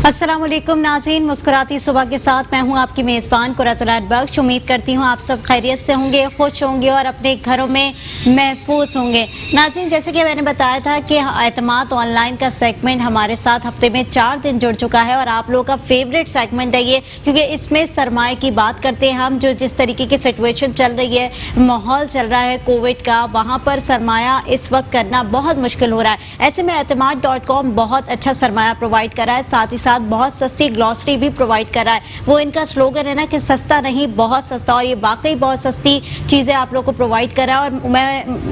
अस्सलाम वालेकुम नाज़रीन, मुस्कुराती सुबह के साथ मैं हूं आपकी मेज़बान कुरतुल बख्श। उम्मीद करती हूं आप सब खैरियत से होंगे, खुश होंगे और अपने घरों में महफूज होंगे। नाज़रीन, जैसे कि मैंने बताया था कि एतमाद ऑनलाइन का सेगमेंट हमारे साथ हफ्ते में 4 दिन जुड़ चुका है और आप लोगों का फेवरेट सेगमेंट है ये, क्योंकि इसमें सरमाए की बात करते हैं हम। जो जिस तरीके की सिचुएशन चल रही है, माहौल चल रहा है कोविड का, वहाँ पर सरमाया इस वक्त करना बहुत मुश्किल हो रहा है। ऐसे में एतमाद.com बहुत अच्छा सरमाया प्रोवाइड कर रहा है, साथ ही साथ बहुत सस्ती ग्लॉसरी भी प्रोवाइड कर रहा है। वो इनका स्लोगन है ना कि सस्ता नहीं बहुत सस्ता, और ये वाकई बहुत सस्ती चीज़ें आप लोग को प्रोवाइड कर रहा है। और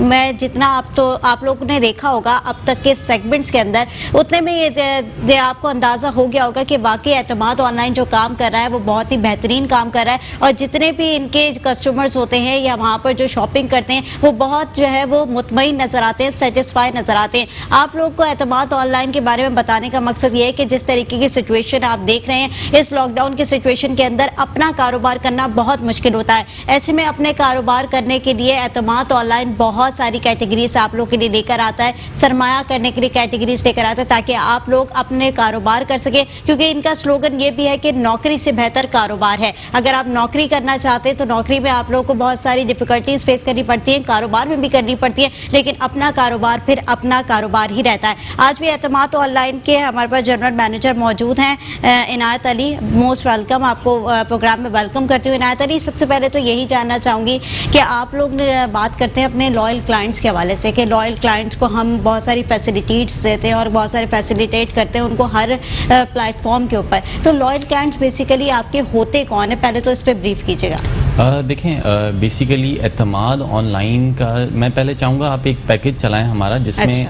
मैं जितना आप लोगों ने देखा होगा अब तक के सेगमेंट्स के अंदर, उतने में ये आपको अंदाज़ा हो गया होगा कि वाकई एतमाद ऑनलाइन जो काम कर रहा है वो बहुत ही बेहतरीन काम कर रहा है। और जितने भी इनके कस्टमर्स होते हैं या वहाँ पर जो शॉपिंग करते हैं वो बहुत जो है वो मुतमईन नज़र आते हैं, सेटिस्फाई नज़र आते हैं। आप लोग को एतमाद ऑनलाइन के बारे में बताने का मकसद ये है कि जिस तरीके की सिचुएशन आप देख रहे हैं, इस लॉकडाउन की सिचुएशन के अंदर अपना कारोबार करना बहुत मुश्किल होता है। ऐसे में अपने कारोबार करने के लिए एतमाद ऑनलाइन बहुत सारी कैटेगरीज आप लोग के लिए लेकर आता है, सरमाया करने के लिए कैटेगरीज लेकर आता है, ताकि आप लोग अपने कारोबार कर सके। क्योंकि इनका स्लोगन ये भी है कि नौकरी से बेहतर कारोबार है। अगर आप नौकरी करना चाहते हैं तो नौकरी में आप लोगों को बहुत सारी डिफिकल्टीज फेस करनी पड़ती है, कारोबार में भी करनी पड़ती है, लेकिन अपना कारोबार फिर अपना कारोबार ही रहता है। आज भी एतमाद ऑनलाइन के हमारे पास जनरल मैनेजर मौजूद हैं, इनायत अली। मोस्ट वेलकम, आपको प्रोग्राम में वेलकम करती हूँ। इनायत अली, सबसे पहले तो यही जानना चाहूँगी कि आप लोग बात करते हैं अपने लॉयल क्लाइंट्स के हवाले से कि लॉयल क्लाइंट्स को हम बहुत सारी फैसिलिटीज़ देते हैं और बहुत सारे फैसिलिटेट करते हैं उनको हर प्लेटफॉर्म के ऊपर। तो लॉयल क्लाइंट्स बेसिकली आपके होते कौन है, पहले तो इस पर ब्रीफ कीजिएगा। देखें, बेसिकली एतमाद ऑनलाइन का मैं पहले चाहूँगा आप एक पैकेज चलाएं हमारा, जिसमें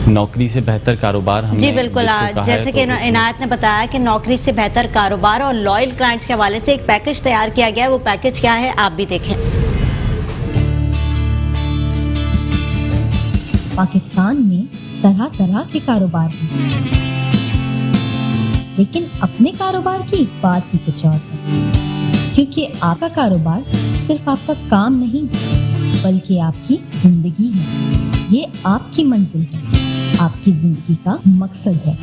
नौकरी से बेहतर कारोबार हमने जी बिल्कुल, जैसे कि इनायत ने बताया कि नौकरी से बेहतर कारोबार और लॉयल क्लाइंट्स के हवाले से एक पैकेज तैयार किया गया है। वो पैकेज क्या है आप भी देखें। पाकिस्तान में तरह तरह के कारोबार हैं, लेकिन अपने कारोबार की बात ही कुछ और है। क्योंकि आपका कारोबार सिर्फ आपका काम नहीं बल्कि आपकी जिंदगी है। ये आपकी मंजिल है, आपकी जिंदगी का मकसद है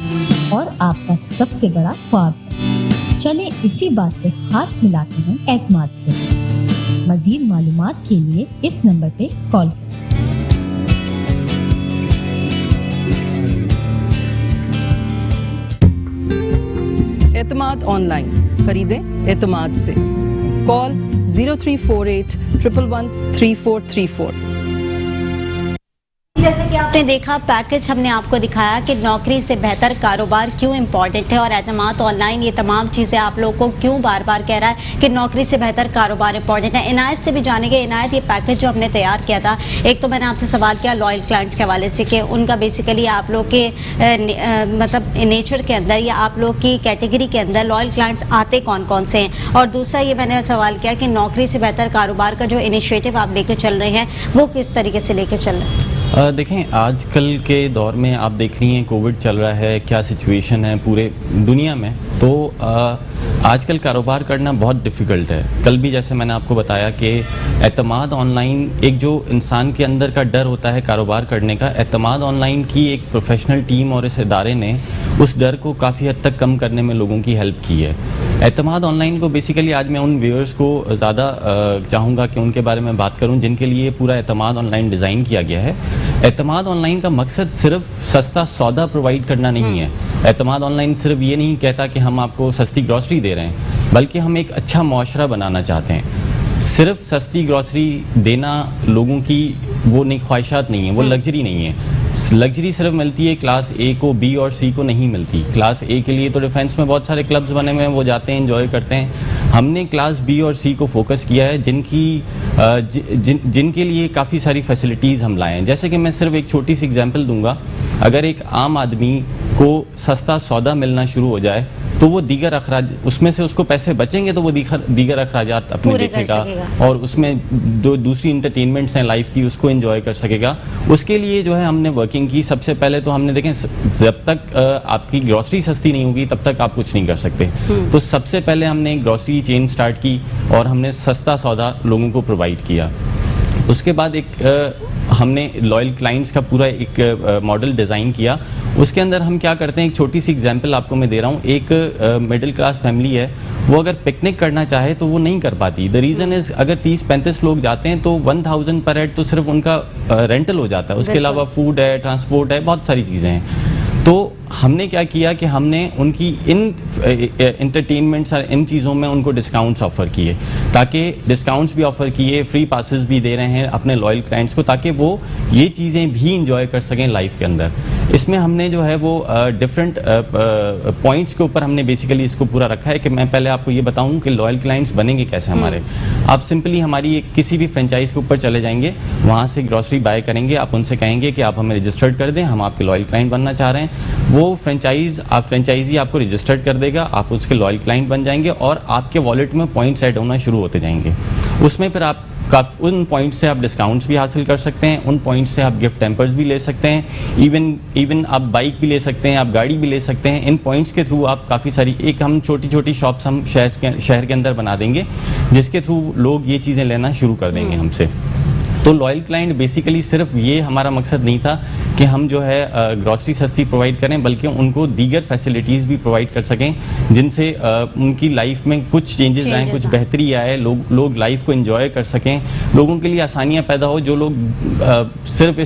और आपका सबसे बड़ा ख्वाब है। चलें इसी बात पे हाथ मिलाते हैं एतमाद से। मजीद मालूमात के लिए इस नंबर पे कॉल करें। एतमाद ऑनलाइन, खरीदें एतमाद से। कॉल 0348 111 3434। जैसे कि आपने देखा, पैकेज हमने आपको दिखाया कि नौकरी से बेहतर कारोबार क्यों इंपॉर्टेंट है और एतमाद ऑनलाइन ये तमाम चीज़ें आप लोगों को क्यों बार बार कह रहा है कि नौकरी से बेहतर कारोबार इंपॉर्टेंट है। इनायत से भी जानेंगे। इनायत, ये पैकेज जो हमने तैयार किया था, एक तो मैंने आपसे सवाल किया लॉयल क्लाइंट्स के हवाले से कि उनका बेसिकली आप लोग के मतलब नेचर के अंदर या आप लोग की कैटेगरी के अंदर लॉयल क्लाइंट्स आते कौन कौन से हैं, और दूसरा ये मैंने सवाल किया कि नौकरी से बेहतर कारोबार का जो इनिशिएटिव आप लेकर चल रहे हैं वो किस तरीके से लेकर चल रहे हैं। देखें, आजकल के दौर में आप देख रही हैं कोविड चल रहा है, क्या सिचुएशन है पूरे दुनिया में, तो आजकल कारोबार करना बहुत डिफ़िकल्ट है। कल भी जैसे मैंने आपको बताया कि एतमाद ऑनलाइन, एक जो इंसान के अंदर का डर होता है कारोबार करने का, एतमाद ऑनलाइन की एक प्रोफेशनल टीम और इस इदारे ने उस डर को काफ़ी हद तक कम करने में लोगों की हेल्प की है। एतमाद ऑनलाइन को बेसिकली आज मैं उन व्यूअर्स को ज़्यादा चाहूँगा कि उनके बारे में बात करूँ जिनके लिए पूरा एतमाद ऑनलाइन डिज़ाइन किया गया है। एतमाद ऑनलाइन का मकसद सिर्फ सस्ता सौदा प्रोवाइड करना नहीं है। एतमाद ऑनलाइन सिर्फ ये नहीं कहता कि हम आपको सस्ती ग्रॉसरी दे रहे हैं, बल्कि हम एक अच्छा मुआशरा बनाना चाहते हैं। सिर्फ सस्ती ग्रॉसरी देना लोगों की वो नहीं, ख्वाहिशात नहीं है, वो लग्जरी नहीं है। लग्जरी सिर्फ मिलती है क्लास ए को, बी और सी को नहीं मिलती। क्लास ए के लिए तो डिफेंस में बहुत सारे क्लब्स बने हुए हैं, वो जाते हैं, एंजॉय करते हैं। हमने क्लास बी और सी को फोकस किया है, जिनके लिए काफ़ी सारी फैसिलिटीज़ हम लाए हैं। जैसे कि मैं सिर्फ एक छोटी सी एग्जांपल दूंगा, अगर एक आम आदमी को सस्ता सौदा मिलना शुरू हो जाए तो वो दीगर अखराज, उसमें से उसको पैसे बचेंगे तो वो दीगर अखराजात अपने देखेगा और उसमें जो दूसरी इंटरटेनमेंट्स हैं लाइफ की उसको एंजॉय कर सकेगा। उसके लिए जो है हमने वर्किंग की। सबसे पहले तो हमने देखें, जब तक आपकी ग्रॉसरी सस्ती नहीं होगी तब तक आप कुछ नहीं कर सकते। तो सबसे पहले हमने एक ग्रॉसरी चेन स्टार्ट की और हमने सस्ता सौदा लोगों को प्रोवाइड किया। उसके बाद एक ہم نے لائل کلائنٹس کا پورا ایک ماڈل ڈیزائن کیا. اس کے اندر ہم کیا کرتے ہیں, ایک چھوٹی سی ایگزامپل آپ کو میں دے رہا ہوں. ایک مڈل کلاس فیملی ہے, وہ اگر پکنک کرنا چاہے تو وہ نہیں کر پاتی. دا ریزن از اگر 30-35 لوگ جاتے ہیں تو 1000 پر ہیڈ تو صرف ان کا رینٹل ہو جاتا ہے. اس کے علاوہ فوڈ ہے, ٹرانسپورٹ ہے, بہت ساری چیزیں ہیں. تو ہم نے کیا کیا کہ ہم نے ان کی ان انٹرٹینمنٹس اور ان چیزوں میں ان کو ڈسکاؤنٹس آفر کیے, تاکہ ڈسکاؤنٹس بھی آفر کیے, فری پاسز بھی دے رہے ہیں اپنے لائل کلائنٹس کو, تاکہ وہ یہ چیزیں بھی انجوائے کر سکیں لائف کے اندر. اس میں ہم نے جو ہے وہ ڈفرینٹ پوائنٹس کے اوپر ہم نے بیسیکلی اس کو پورا رکھا ہے. کہ میں پہلے آپ کو یہ بتاؤں کہ لائل کلائنٹس بنیں گے کیسے ہمارے. آپ سمپلی ہماری کسی بھی فرینچائز کے اوپر چلے جائیں گے, وہاں سے گروسری بائی کریں گے, آپ ان سے کہیں گے کہ آپ ہمیں رجسٹرڈ کر دیں, ہم آپ کے لائل کلائنٹ بننا چاہ رہے ہیں. وہ فرینچائزی آپ کو رجسٹرڈ کر دے گا, آپ اس کے لائل کلائنٹ بن جائیں گے, اور آپ کے والیٹ میں پوائنٹس ایڈ ہونا شروع ہوتے جائیں گے. اس میں پھر آپ ان پوائنٹس سے آپ ڈسکاؤنٹس بھی حاصل کر سکتے ہیں, ان پوائنٹس سے آپ گفٹ ٹیمپرز بھی لے سکتے ہیں, ایون آپ بائک بھی لے سکتے ہیں, آپ گاڑی بھی لے سکتے ہیں. ان پوائنٹس کے تھرو آپ کافی ساری, ایک ہم چھوٹی چھوٹی شاپس ہم شہر کے اندر بنا دیں گے, جس کے تھرو لوگ یہ چیزیں لینا شروع کر دیں گے ہم سے. تو لائل کلائنٹ بیسیکلی صرف یہ ہمارا مقصد نہیں تھا کہ ہم جو ہے گروسری سستی پرووائڈ کریں, بلکہ ان کو دیگر فیسلٹیز بھی پرووائڈ کر سکیں, جن سے ان کی لائف میں کچھ چینجز آئیں, کچھ بہتری آئے, لوگ لائف کو انجوائے کر سکیں, لوگوں کے لیے آسانیاں پیدا ہو. جو لوگ صرف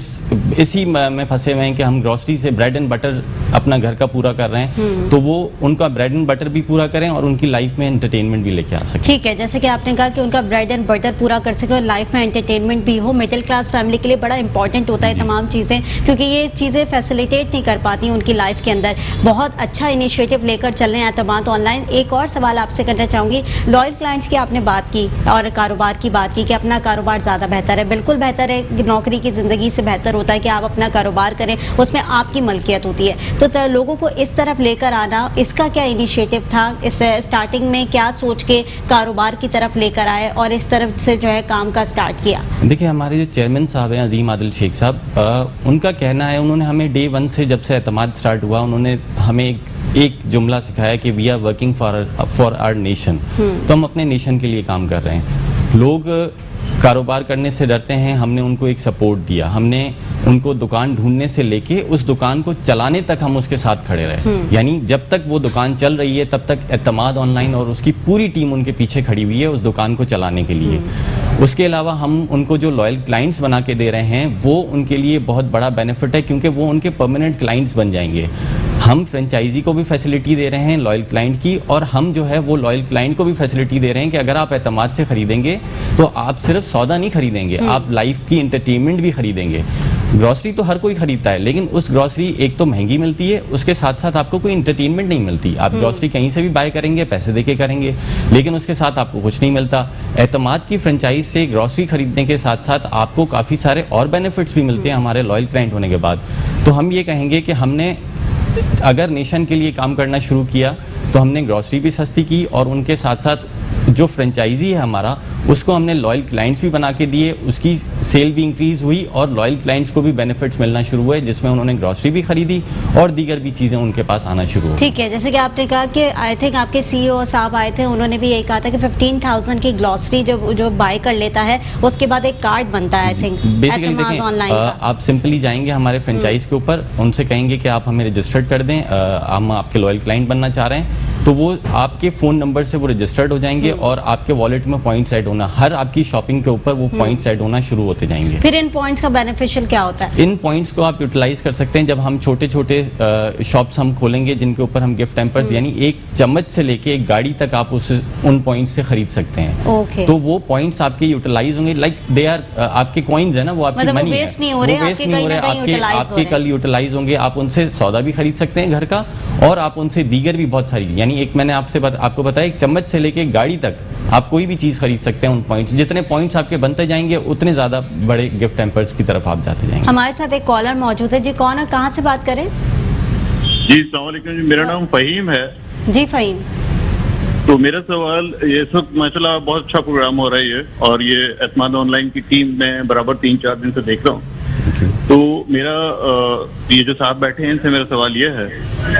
اسی میں پھنسے ہوئے ہیں کہ ہم گروسری سے بریڈ اینڈ بٹر اپنا گھر کا پورا کر رہے ہیں, تو وہ ان کا بریڈ اینڈ بٹر بھی پورا کریں اور ان کی لائف میں انٹرٹینمنٹ بھی لے کے آ سکیں. ٹھیک ہے, جیسے کہ آپ نے کہا کہ ان کا بریڈ اینڈ بٹر پورا کر سکے اور لائف میں انٹرٹینمنٹ بھی ہو. مڈل کلاس فیملی کے لیے بڑا امپورٹنٹ ہوتا ہے تمام چیزیں, کیونکہ یہ چیزیں فیسیلیٹیٹ نہیں کر پاتی ان کی لائف کے اندر. بہت اچھا انیشیٹو لے کر چل رہے ہیں اعتماد آن لائن. ایک اور سوال آپ سے کرنا چاہوں گی, لائل کلائنٹس کی آپ نے بات کی اور کاروبار کی بات کی کہ اپنا کاروبار زیادہ بہتر ہے. بالکل بہتر ہے, نوکری کی زندگی سے بہتر ہوتا ہے کہ آپ اپنا کاروبار کریں, اس میں آپ کی ملکیت ہوتی ہے. تو لوگوں کو اس طرف لے کر آنا, اس کا کیا انیشیٹو تھا, اس اسٹارٹنگ میں کیا سوچ کے کاروبار کی طرف لے کر آئے اور اس طرف سے جو ہے کام کا اسٹارٹ کیا؟ دیکھیں, ہمارے جو چیئرمین صاحب ہیں عظیم عادل شیخ صاحب, ان کا کہنا ہے, انہوں نے ہمیں ڈے 1 سے جب سے اعتماد سٹارٹ ہوا, انہوں نے ہمیں ایک جملہ سکھایا کہ we are working for our nation. تو ہم اپنے نیشن کے لیے کام کر رہے ہیں. لوگ کاروبار کرنے سے ڈرتے ہیں, ہم نے ان کو ایک سپورٹ دیا, ہم نے ان کو دکان ڈھونڈنے سے لے کے اس دکان کو چلانے تک ہم اس کے ساتھ کھڑے رہے. یعنی جب تک وہ دکان چل رہی ہے تب تک اعتماد آن لائن اور اس کی پوری ٹیم ان کے پیچھے کھڑی ہوئی ہے اس دکان کو چلانے کے لیے. اس کے علاوہ ہم ان کو جو لائل کلائنٹس بنا کے دے رہے ہیں وہ ان کے لیے بہت بڑا بینیفٹ ہے, کیونکہ وہ ان کے پرماننٹ کلائنٹس بن جائیں گے. ہم فرینچائزی کو بھی فیسلٹی دے رہے ہیں لائل کلائنٹ کی, اور ہم جو ہے وہ لائل کلائنٹ کو بھی فیسلٹی دے رہے ہیں کہ اگر آپ اعتماد سے خریدیں گے تو آپ صرف سودا نہیں خریدیں گے, آپ لائف کی انٹرٹینمنٹ بھی خریدیں گے. گروسری تو ہر کوئی خریدتا ہے, لیکن اس گروسری ایک تو مہنگی ملتی ہے, اس کے ساتھ ساتھ آپ کو کوئی انٹرٹینمنٹ نہیں ملتی. آپ گروسری کہیں سے بھی بائی کریں گے, پیسے دے کے کریں گے, لیکن اس کے ساتھ آپ کو کچھ نہیں ملتا. اعتماد کی فرینچائز سے گروسری خریدنے کے ساتھ ساتھ آپ کو کافی سارے اور بینیفٹس بھی ملتے ہیں ہمارے لائل کلائنٹ ہونے کے بعد. تو ہم یہ کہیں گے کہ ہم نے اگر نیشن کے لیے کام کرنا شروع کیا تو ہم نے گروسری بھی سستی کی, اور ان کے ساتھ ساتھ جو فرینچائزی ہے ہمارا اس کو ہم نے لائل کلائنٹس بھی بنا کے دیے, اس کی سیل بھی انکریز ہوئی اور لائل کلائنٹس کو بھی بینیفٹس ملنا شروع ہوئے, جس میں انہوں نے گروسری بھی خریدی اور دیگر بھی چیزیں ان کے پاس آنا شروع ہوئی. ٹھیک ہے, جیسے کہ آپ نے کہا کہ آئی تھنک آپ کے سی او صاحب آئے تھے, انہوں نے بھی یہی کہا تھا کہ 15,000 کی گروسری جو بائی کر لیتا ہے اس کے بعد ایک کارڈ بنتا ہے. آئی تھنک اعتماد آن لائن کا آپ سمپلی جائیں گے ہمارے فرینچائز کے اوپر, ان سے کہیں گے کہ آپ ہمیں رجسٹرڈ کر دیں, ہم آپ کے لائل کلائنٹ بننا چاہ رہے ہیں, تو وہ آپ کے فون نمبر سے وہ رجسٹرڈ ہو جائیں گے اور آپ کے والیٹ میں پوائنٹس ایڈ ہونا, ہر آپ کی شاپنگ کے اوپر وہ پوائنٹس ایڈ ہونا شروع ہوتے جائیں گے. پھر ان پوائنٹس کا بینیفیشل کیا ہوتا ہے؟ ان پوائنٹس کو آپ یوٹیلائز کر سکتے ہیں جب ہم چھوٹے چھوٹے شاپس ہم کھولیں گے جن کے اوپر ہم گفٹ ٹیمپرز یعنی ایک چمچ سے لے کے ایک گاڑی تک آپ ان پوائنٹس سے خرید سکتے ہیں. تو وہ پوائنٹس آپ کے یوٹیلائز ہوں گے, لائک دے آر آپ کے کوائنز ہیں نا, وہ آپ کی منی ہے, ویسٹ نہیں ہو رہے, آپ کے کل یوٹیلائز ہوں گے. آپ ان سے سودا بھی خرید سکتے ہیں گھر کا, اور آپ ان سے دیگر بھی بہت ساری, یعنی ایک میں نے آپ کو بتایا ایک چمچ سے لے کے گاڑی تک آپ کوئی بھی چیز خرید سکتے ہیں ان پوائنٹس. جتنے پوائنٹس آپ کے بنتے جائیں گے اتنے زیادہ بڑے گفٹ ٹیمپرز کی طرف آپ جاتے جائیں گے. ہمارے ساتھ ایک کالر موجود ہے. جی کون ہے, کہاں سے بات کریں؟ جی السلام علیکم, میرا نام فہیم ہے. جی فہیم. تو میرا سوال, یہ سب ماشاءاللہ بہت اچھا پروگرام ہو رہا ہے اور یہ اعتماد آن لائن کی ٹیم میں برابر 3-4 دن سے دیکھ رہا ہوں. تو میرا یہ جو صاحب بیٹھے ہیں ان سے میرا سوال یہ ہے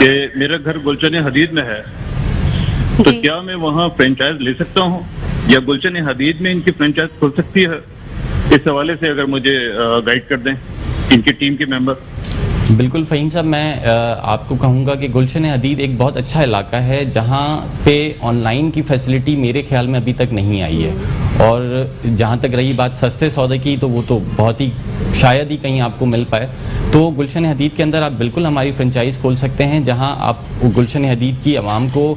کہ میرا گھر گلشن حدید میں ہے, تو کیا میں وہاں فرینچائز لے سکتا ہوں یا گلشن حدید میں ان کی فرینچائز کھل سکتی ہے؟ इस हवाले से अगर मुझे गाइड कर दें, इनकी टीम के मेंबर। बिल्कुल फ़हीम साहब, मैं आपको कहूँगा कि गुलशन हदीद एक बहुत अच्छा इलाका है जहाँ पे ऑनलाइन की फैसिलिटी मेरे ख्याल में अभी तक नहीं आई है। और जहाँ तक रही बात सस्ते सौदे की, तो वो तो बहुत ही शायद ही कहीं आपको मिल पाए। तो गुलशन हदीद के अंदर आप बिल्कुल हमारी फ्रेंचाइज़ खोल सकते हैं, जहां आप गुलशन हदीद की आवाम को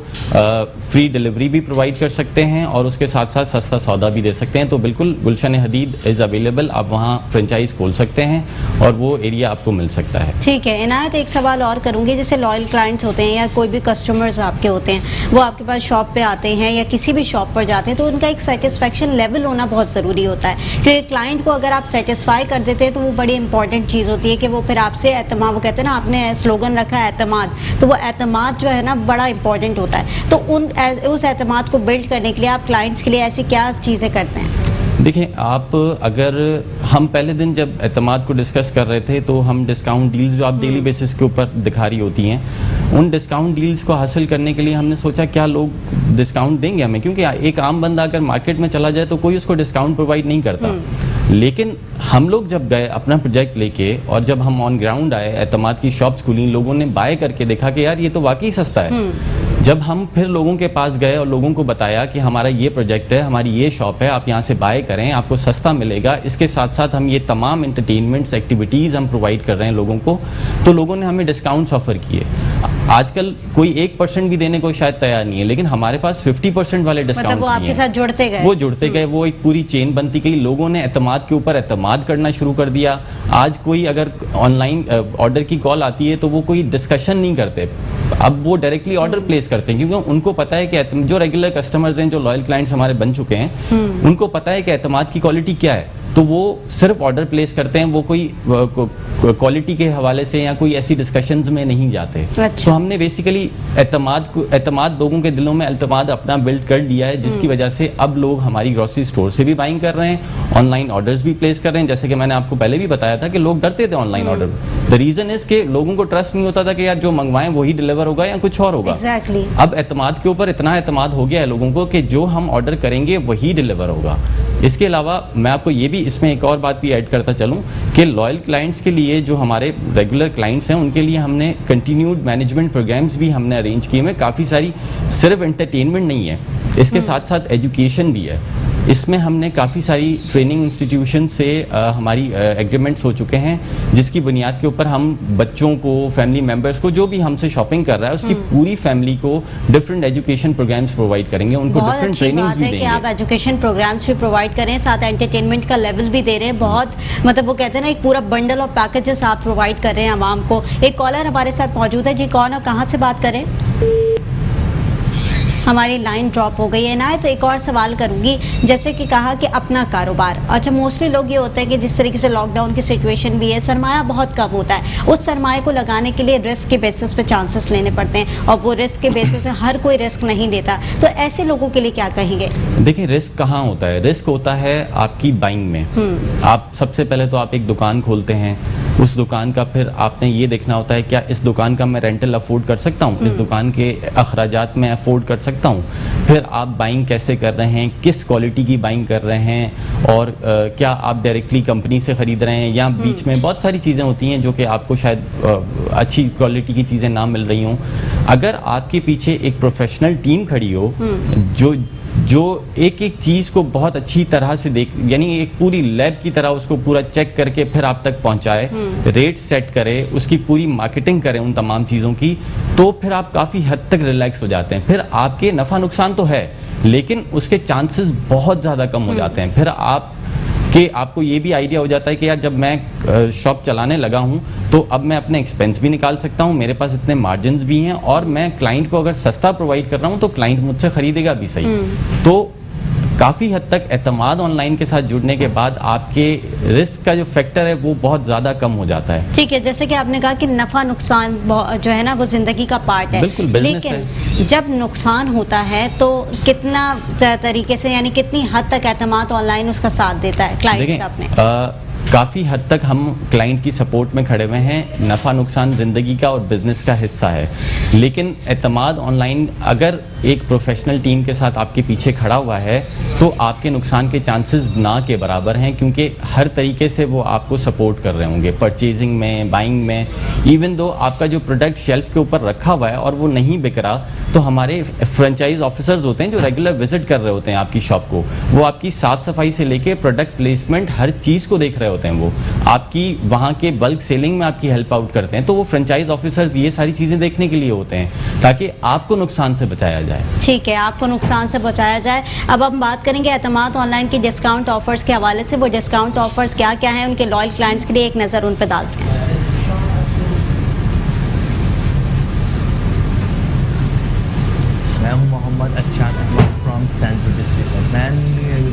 फ्री डिलीवरी भी प्रोवाइड कर सकते हैं और उसके साथ साथ सस्ता सौदा भी दे सकते हैं। तो बिल्कुल गुलशन हदीद इज़ अवेलेबल, आप वहां फ्रेंचाइज़ खोल सकते हैं और वो एरिया आपको मिल सकता है। ठीक है इनायत, एक सवाल और करूंगी। जैसे लॉयल क्लाइंट्स होते हैं या कोई भी कस्टमर्स आपके होते हैं, वो आपके पास शॉप पे आते हैं या किसी भी शॉप पर जाते हैं, तो उनका एक सेटिस्फेक्शन लेवल होना बहुत ज़रूरी होता है। क्योंकि क्लाइंट को अगर आप सेटिस्फाई कर देते हैं तो वो बड़ी इंपॉर्टेंट चीज़ होती है कि वो फिर आपसे एतमाद, वो कहते हैं ना, आपने स्लोगन रखा है एतमाद, तो वो एतमाद जो है ना बड़ा इंपॉर्टेंट होता है। तो उस एतमाद को बिल्ड करने के लिए आप क्लाइंट्स के लिए ऐसी क्या चीज़ें करते हैं? देखिए, आप अगर हम पहले दिन जब एतमाद को डिस्कस कर रहे थे तो हम डिस्काउंट डील्स जो आप डेली बेसिस के ऊपर दिखा रही होती हैं, उन डिस्काउंट डील्स को हासिल करने के लिए हमने सोचा क्या लोग डिस्काउंट देंगे हमें, क्योंकि एक आम बंदा अगर मार्केट में चला जाए तो कोई उसको डिस्काउंट प्रोवाइड नहीं करता। लेकिन हम लोग जब गए अपना प्रोजेक्ट लेके और जब हम ऑन ग्राउंड आए, एतमाद की शॉप्स खुली, लोगों ने बाय करके देखा कि यार ये तो वाकई सस्ता है। जब हम फिर लोगों के पास गए और लोगों को बताया कि हमारा ये प्रोजेक्ट है, हमारी ये शॉप है, आप यहाँ से बाय करें, आपको सस्ता मिलेगा, इसके साथ साथ हम ये तमाम एंटरटेनमेंट्स एक्टिविटीज़ हम प्रोवाइड कर रहे हैं लोगों को, तो लोगों ने हमें डिस्काउंट्स ऑफर किए। आजकल कोई 1% भी देने को शायद तैयार नहीं है, लेकिन हमारे पास 50% वाले डिस्काउंट्स मतलब वो आपके साथ जुड़ते गए, वो जुड़ते गए, वो एक पूरी चेन बनती गई। लोगों ने एतमाद के ऊपर एतमाद करना शुरू कर दिया। आज कोई अगर ऑनलाइन ऑर्डर की कॉल आती है तो वो कोई डिस्कशन नहीं करते, अब वो डायरेक्टली ऑर्डर प्लेस करते हैं, क्योंकि उनको पता है कि जो रेगुलर कस्टमर्स हैं, जो लॉयल क्लाइंट्स हमारे बन चुके हैं, उनको पता है कि एतमाद की क्वालिटी क्या है, तो वो सिर्फ ऑर्डर प्लेस करते हैं, वो कोई क्वालिटी के हवाले से या कोई ऐसी डिस्कशंस में नहीं जाते। अच्छा। तो हमने बेसिकली एतमाद लोगों के दिलों में एतमाद अपना बिल्ड कर दिया है, जिसकी वजह से अब लोग हमारी ग्रोसरी स्टोर से भी बाइंग कर रहे हैं, ऑनलाइन ऑर्डर्स भी प्लेस कर रहे हैं। जैसे कि मैंने आपको पहले भी बताया था कि लोग डरते थे online order. The reason is कि लोगों को ट्रस्ट नहीं होता था कि यार जो मंगवाएं वही डिलीवर होगा या कुछ और होगा। Exactly. अब एतमाद के ऊपर इतना एतमाद हो गया है लोगों को कि जो हम ऑर्डर करेंगे वही डिलीवर होगा। इसके अलावा मैं आपको ये भी इसमें एक और बात भी ऐड करता चलूं कि लॉयल क्लाइंट्स के लिए, जो हमारे रेगुलर क्लाइंट्स हैं, उनके लिए हमने कंटिन्यूड मैनेजमेंट प्रोग्राम्स भी हमने अरेंज किए हैं। काफ़ी सारी, सिर्फ एंटरटेनमेंट नहीं है, इसके साथ साथ एजुकेशन भी है। इसमें हमने काफ़ी सारी ट्रेनिंग इंस्टीट्यूशन से हमारी एग्रीमेंट्स हो चुके हैं, जिसकी बुनियाद के ऊपर हम बच्चों को, फैमिली मेम्बर्स को, जो भी हमसे शॉपिंग कर रहा है उसकी पूरी फैमिली को डिफरेंट एजुकेशन प्रोग्राम्स प्रोवाइड करेंगे, उनको डिफरेंट ट्रेनिंग्स भी देंगे। कि आप एजुकेशन प्रोग्राम्स भी प्रोवाइड करें, साथ एंटरटेनमेंट का लेवल भी दे रहे हैं। बहुत मतलब वो कहते हैं ना, एक पूरा बंडल ऑफ पैकेजेस आप प्रोवाइड कर रहे हैं आवाम को। एक कॉलर हमारे साथ मौजूद है जी, कौन और कहाँ से बात करें? हमारी लाइन ड्रॉप हो गई है ना। तो एक और सवाल करूंगी, जैसे कि कहा कि अपना कारोबार, अच्छा मोस्टली लोग ये होता है कि जिस तरीके से लॉकडाउन की सिचुएशन भी है, सरमाया बहुत कम होता है, उस सरमाए को लगाने के लिए रिस्क के बेसिस पे चांसेस लेने पड़ते हैं, और वो रिस्क के बेसिस से हर कोई रिस्क नहीं देता, तो ऐसे लोगों के लिए क्या कहेंगे? देखिए, रिस्क कहाँ होता है? रिस्क होता है आपकी बाइंग में। आप सबसे पहले तो आप एक दुकान खोलते हैं, उस दुकान का फिर आपने ये देखना होता है क्या इस दुकान का मैं रेंटल अफोर्ड कर सकता हूँ, इस दुकान के अखराजात मैं अफोर्ड कर सकता हूँ। फिर आप बाइंग कैसे कर रहे हैं, किस क्वालिटी की बाइंग कर रहे हैं, और क्या आप डायरेक्टली कंपनी से ख़रीद रहे हैं, या बीच में बहुत सारी चीज़ें होती हैं जो कि आपको शायद अच्छी क्वालिटी की चीज़ें ना मिल रही हों। अगर आपके पीछे एक प्रोफेशनल टीम खड़ी हो जो एक एक चीज़ को बहुत अच्छी तरह से देख, यानी एक पूरी लैब की तरह उसको पूरा चेक करके फिर आप तक पहुंचाए, रेट सेट करे, उसकी पूरी मार्केटिंग करे उन तमाम चीज़ों की, तो फिर आप काफ़ी हद तक रिलैक्स हो जाते हैं। फिर आपके नफ़ा नुकसान तो है, लेकिन उसके चांसेस बहुत ज़्यादा कम हो जाते हैं। फिर आपको ये भी आइडिया हो जाता है कि यार जब मैं शॉप चलाने लगा हूँ तो अब मैं अपने एक्सपेंस भी निकाल सकता हूँ, मेरे पास इतने मार्जिन्स भी हैं, और मैं क्लाइंट को अगर सस्ता प्रोवाइड कर रहा हूँ तो क्लाइंट मुझसे खरीदेगा भी सही। तो काफ़ी हद तक एतमाद ऑनलाइन के साथ जुड़ने के बाद आपके रिस्क का जो फैक्टर है वो बहुत ज़्यादा कम हो जाता है। ठीक है, जैसे कि आपने कहा कि नफ़ा नुकसान जो है ना वो ज़िंदगी का पार्ट है, बिल्कुल, लेकिन जब नुकसान होता है तो कितना तरीके से, यानी कितनी हद तक एतमाद ऑनलाइन उसका साथ देता है क्लाइंट्स का अपने? काफ़ी हद तक हम क्लाइंट की सपोर्ट में खड़े हुए हैं। नफ़ा नुकसान ज़िंदगी का और बिज़नेस का हिस्सा है, लेकिन एतमाद ऑनलाइन अगर एक प्रोफेशनल टीम के साथ आपके पीछे खड़ा हुआ है तो आपके नुकसान के चांसेस ना के बराबर हैं, क्योंकि हर तरीके से वो आपको सपोर्ट कर रहे होंगे, परचेजिंग में, बाइंग में। इवन दो आपका जो प्रोडक्ट शेल्फ के ऊपर रखा हुआ है और वो नहीं बिक रहा, तो हमारे फ्रेंचाइज ऑफिसर्स होते हैं जो रेगुलर विजिट कर रहे होते हैं आपकी शॉप को, वो आपकी साफ सफाई से लेके प्रोडक्ट प्लेसमेंट हर चीज़ को देख रहे होते हैं। वो आपकी वहाँ के बल्क सेलिंग में आपकी हेल्प आउट करते हैं। तो वो फ्रेंचाइज ऑफिसर्स ये सारी चीज़ें देखने के लिए होते हैं ताकि आपको नुकसान से बचाया जाए। ठीक है, आपको नुकसान से बचाया जाए। अब हम बात करेंगे एतमाद ऑनलाइन की डिस्काउंट ऑफर्स के हवाले से। वो डिस्काउंट ऑफर्स क्या क्या हैं, उनके लॉयल क्लाइंट्स के लिए एक नज़र उन पर डालते हैं। मैं हूं Mohammad Arshad Ahmed from Saint British Station. मैं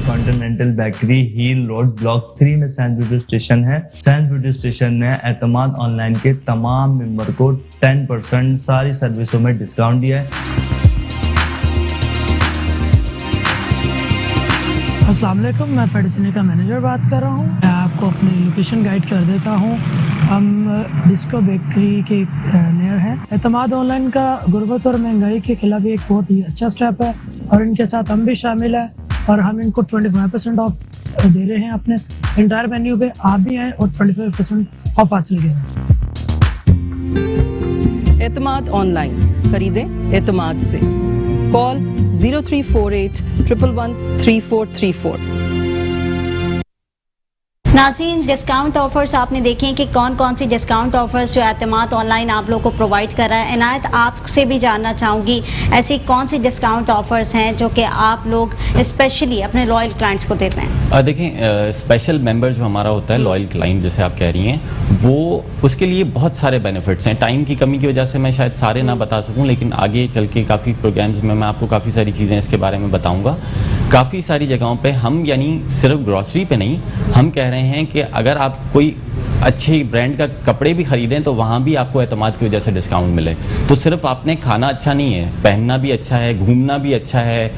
continental bakery hill road block 3 में सेंट ब्रिटिश स्टेशन है। सेंट ब्रिटिश स्टेशन ने एतमाद ऑनलाइन के तमाम मेंबर को 10% सारी सर्विसों में डिस्काउंट दिया है। अस्सलाम वालेकुम, मैं फेडिसिने का मैनेजर बात कर रहा हूँ। मैं आपको अपनी लोकेशन गाइड कर देता हूँ। हम डिस्को बेकरी के नियर हैं। एतमाद ऑनलाइन का गुर्बत और महंगाई के खिलाफ एक बहुत ही अच्छा स्टेप है और इनके साथ हम भी शामिल हैं और हम इनको 25% ऑफ दे रहे हैं अपने इंटायर मेन्यू पे। आप भी हैं और 25% ऑफ हासिल करें। एतमाद ऑनलाइन, खरीदें एतमाद से। कॉल 0348 111 3434। नाज़रीन, डिस्काउंट ऑफर्स आपने देखे कि कौन कौन सी डिस्काउंट ऑफर्स जो एतमाद ऑनलाइन आप लोगों को प्रोवाइड कर रहा है। इनायत, आपसे भी जानना चाहूँगी ऐसी कौन सी डिस्काउंट ऑफर्स हैं जो कि आप लोग स्पेशली अपने लॉयल क्लाइंट्स को देते हैं। देखें, स्पेशल मेंबर जो हमारा होता है, लॉयल क्लाइंट जैसे आप कह रही हैं, वो उसके लिए बहुत सारे बेनिफिट्स हैं। टाइम की कमी की वजह से मैं शायद सारे ना बता सकूं, लेकिन आगे चल के काफ़ी प्रोग्राम्स में मैं आपको काफ़ी सारी चीज़ें इसके बारे में बताऊंगा। काफ़ी सारी जगहों पे हम, यानी सिर्फ ग्रॉसरी पे नहीं, हम कह रहे हैं कि अगर आप कोई अच्छे ब्रांड का कपड़े भी खरीदें तो वहाँ भी आपको एतमाद की वजह से डिस्काउंट मिले। तो सिर्फ आपने खाना अच्छा नहीं है, पहनना भी अच्छा है, घूमना भी अच्छा है,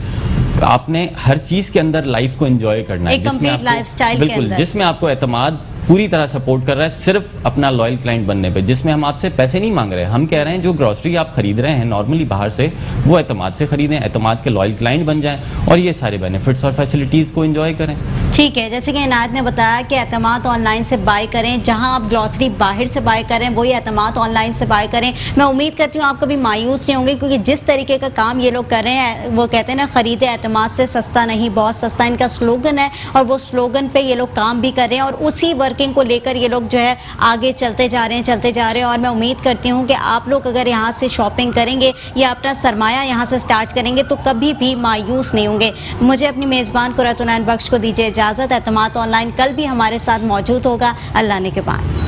आपने हर चीज़ के अंदर लाइफ को एंजॉय करना है, एक कंप्लीट लाइफस्टाइल के अंदर, जिसमें आपको एतमाद पूरी तरह सपोर्ट कर रहा है सिर्फ अपना लॉयल क्लाइंट बनने पे, जिसमें हम आपसे पैसे नहीं मांग रहे हैं। हम कह रहे हैं जो ग्रॉसरी आप खरीद रहे हैं नॉर्मली बाहर से, वो एतमाद से खरीदें, एतमाद के लॉयल क्लाइंट बन जाएं और ये सारे बेनिफिट्स और फैसिलिटीज़ को एंजॉय करें। ठीक है, जैसे कि इनायत ने बताया कि एतमाद ऑनलाइन से बाय करें, जहां आप ग्लॉसरी बाहर से बाय करें वही एतमाद ऑनलाइन से बाय करें। मैं उम्मीद करती हूँ आप कभी मायूस नहीं होंगे, क्योंकि जिस तरीके का काम ये लोग कर रहे हैं, वो कहते हैं ना, खरीदे एतमाद से, सस्ता नहीं बहुत सस्ता, इनका स्लोगन है और वो स्लोगन पे ये लोग काम भी कर रहे हैं और उसी वर्किंग को लेकर ये लोग जो है आगे चलते जा रहे हैं। और मैं उम्मीद करती हूँ कि आप लोग अगर यहाँ से शॉपिंग करेंगे या अपना सरमाया यहाँ से स्टार्ट करेंगे तो कभी भी मायूस नहीं होंगे। मुझे अपनी मेज़बान कुरतुल ऐन बख्श को दीजिए इजाज़त। एतमाद ऑनलाइन कल भी हमारे साथ मौजूद होगा। अल्लाह ने के बाद।